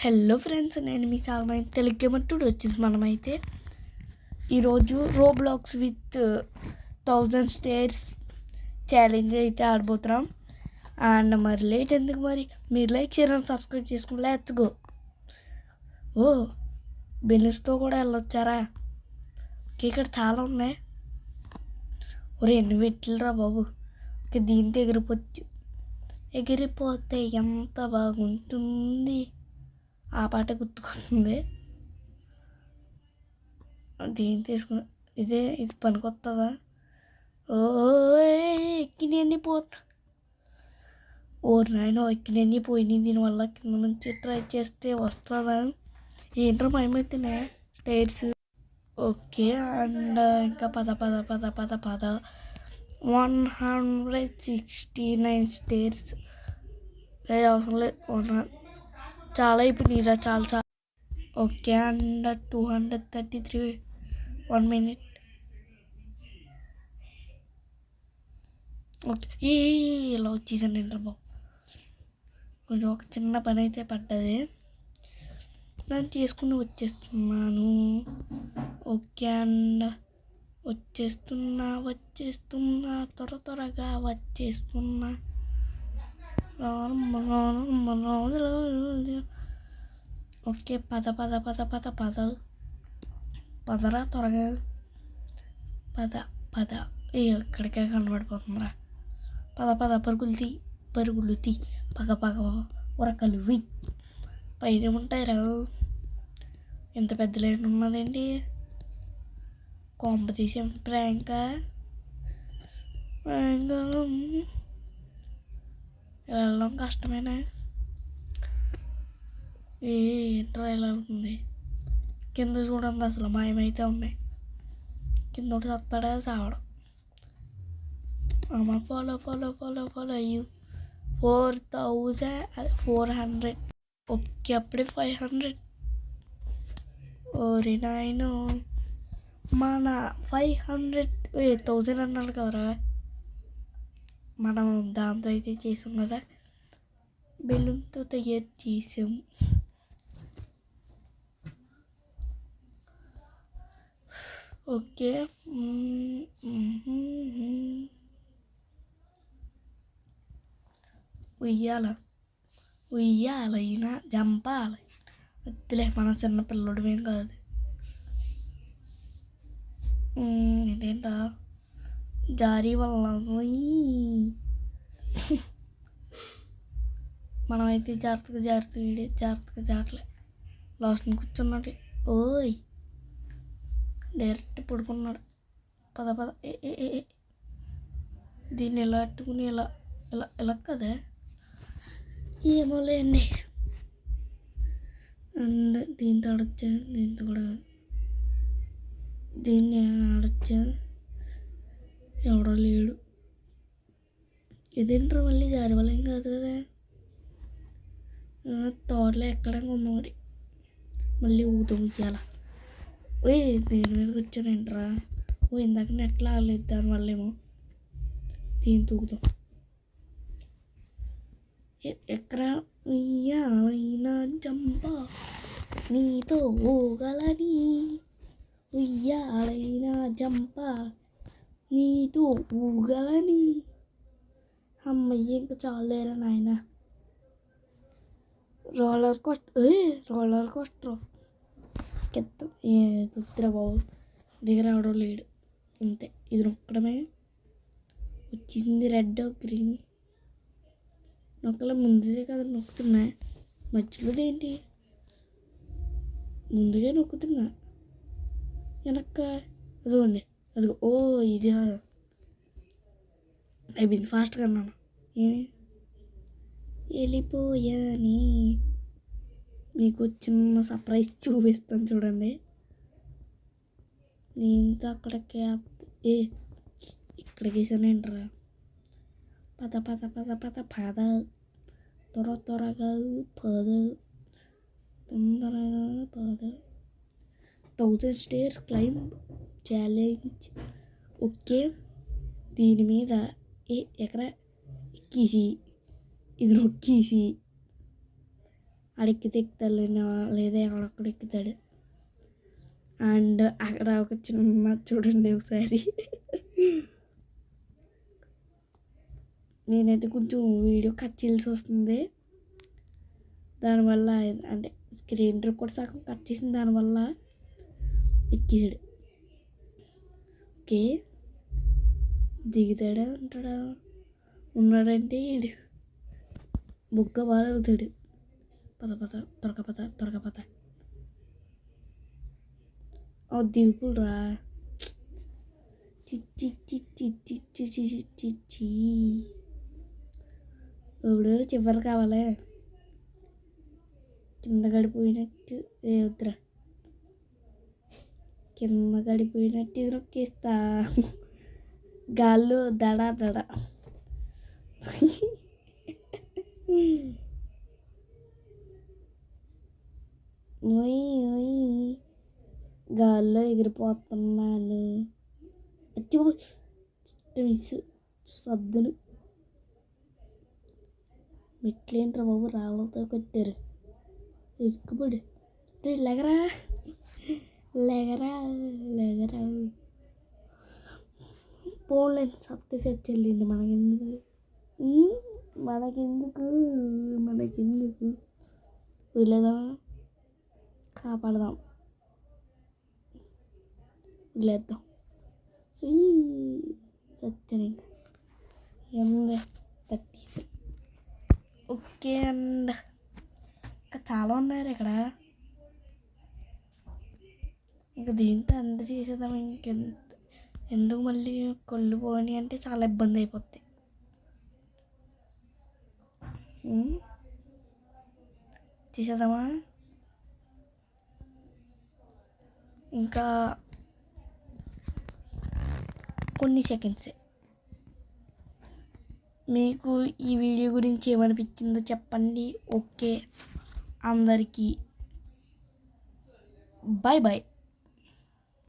Hello friends, నేను మీ సాల్మై Telugu gamer. Today వచ్చేసి మనమైతే ఈరోజు రోబ్లాక్స్ విత్ 1000 స్టేర్స్ ఛాలెంజ్ అయితే ఆడబోతున్నాం. అండ్ మరి లేట్ ఎందుకు, మరి మీరు లైక్ చేయాలని సబ్స్క్రైబ్ చేసుకుని లెట్స్ గో. ఓ బెలూన్స్తో కూడా వెళ్ళొచ్చారా? ఇక్కడ చాలా ఉన్నాయి. ఒరే ఎన్ని పెట్టిలరా బాబు. దీంతో ఎగిరిపోతే ఎంత బాగుంటుంది. ఆ పాట గుర్తుకొస్తుంది. దేని తీసుకుని ఇది పనికొస్తుందా? ఓ ఎక్కినన్ని నాయన ఎక్కినన్ని పోయినాయి. దీనివల్ల కింద నుంచి ట్రై చేస్తే వస్తుందా? ఏంట్రా భయమైతేనే స్టేర్స్. ఓకే, అండ్ ఇంకా పద 169 స్టేర్స్ అవసరం లేదు. చాలా ఇప్పుడు నీరా చాలా. Okay, and 233 1 minute. ఓకే, ఇలా వచ్చేసాను ఏంట్రా బాబు. కొంచెం ఒక చిన్న పని అయితే పడ్డది, దాన్ని చేసుకుని వచ్చేస్తున్నాను. ఓకే, అండ్ వచ్చేస్తున్నా త్వరగా వచ్చేస్తున్నా. ఓకే, పదరా త్వరగా పద. ఇక్కడికే కనబడిపోతుందిరా. పరుగులు తీ పగ ఉరకలు వి పైన ఉంటాయిరా. ఎంత పెద్ద లైన్ ఉన్నదండి. కాంపిటీషన్ ప్రాంక్ వెళ్ళడం కష్టమేనా? ఏంట్రా ఎలా అవుతుంది? కింద చూడండి, అసలు మాయమైతే ఉన్నాయి. కింద ఒకటి వస్తాడా సావడం. అమ్మ ఫాలో అయ్యు. 4400. ఓకే, అప్పుడే 500. ఓరి నాయను, మన 1000 అన్నాడు కదరా. మనం దాంతో అయితే చేసాం కదా, బెలూన్తో తయారు చేసాం. ఓకే, ఉయ్యాలైనా జంపాలి. వద్దులే, మన చిన్న పిల్లడమేం కాదు. ఇదేంటా జారీ వల్ల మనమైతే జాగ్రత్తగా జాగ్రత్తలే. లాస్ట్ని కూర్చున్నాడు. ఓయ్ డైరెక్ట్ పడుకున్నాడు. పద ఏ దీన్ని ఇలా అట్టుకుని ఇలా కదా, ఏమో లేండి. అండ్ దీంతో ఆడొచ్చా? దీంతో కూడా దీన్ని ఆడొచ్చా? ఎవడో లేడు. ఇదేంటారు మళ్ళీ జారి వల్ల ఏం కాదు కదా. తోటలో ఎక్కడంగా ఉంది మరి. మళ్ళీ ఊయాల. దీని మీద కూర్చొనేంట్రా. ఇందాక నెట్లో ఆగలేదు, దానివల్లేమో. దీని తూగుతాం. ఎక్కడ ఉయ్యాలైనా జంప నీతో ఊగలని, ఉయ్యాలైనా జంప నీతో ఊగలని. అమ్మయ్య, ఇంకా చాలేరా నాయన. Roller coaster కెత్తం. తుత్తిరా బాబు, దగ్గర అవడం లేడు. అంతే, ఇది నొక్కడమే వచ్చింది. రెడ్ గ్రీన్ నొక్కల ముందుదే కదా నొక్కుతున్నా. మధ్యలో ఏంటి? ముందుగా నొక్కుతున్నా వెనక్క. అదిగోండి, అదిగో. ఇది అయిపోయింది. ఫాస్ట్గా అన్నాను. ఏమి వెళ్ళిపోయాని. మీకు చిన్న సర్ప్రైజ్ చూపిస్తాను చూడండి. నేనుతో అక్కడికి ఇక్కడికి వేసానేంట్రా. పద త్వరగా తొందరగా 1000 స్టేర్స్ క్లైంబ్ ఛాలెంజ్. ఓకే, దీని మీద ఎక్కడ ఎక్కేసి ఇది నొక్కేసి ఆడెక్కితే ఎక్కుతాడు లేదా అక్కడక్కడ ఎక్కుతాడు. అండ్ అక్కడ ఒక చిన్న చూడండి ఒకసారి నేనైతే కొంచెం వీడియో కట్ చేయాల్సి వస్తుంది. దానివల్ల అంటే స్క్రీన్ రికార్డ్ సగం కట్ చేసిన దానివల్ల ఎక్కేసాడు. ఓకే, దిగుతాడా ఉంటాడా ఉన్నాడంటే ఈడు బుగ్గ బాగా అవుతాడు. త్వరగా పద దిగుపుడురా. ఇప్పుడు చివరి కావాలి. కింద గడిపోయినట్టు వద్దురా, కింద గడిపోయినట్టు ఇది నొక్కేస్తా. గాల్లో దడ గాల్లో ఎగిరిపోతున్నాను. మిస్ సద్దును మెట్లేంట్రా బాబు, రాళ్ళతో కొట్టారు. ఇరుక్కుపడు లెగరా పోన్లేండి, సత్తే సెచ్చండి. మనకెందుకు వదిలేదామా, కాపాడదాం, వదిలేద్దాం. సత్యం ఇంకా 30. ఓకే అండ్ ఇంకా చాలా ఉన్నారు ఇక్కడ. ఇంకా దీంతో అంత చేసేద్దాం. ఎందుకు మళ్ళీ కళ్ళు పోని అంటే చాలా ఇబ్బంది అయిపోద్ది. చేసేద్దామా? ఇంకా కొన్ని సెకండ్సే. మీకు ఈ వీడియో గురించి ఏమనిపించిందో చెప్పండి. ఓకే, అందరికీ బాయ్.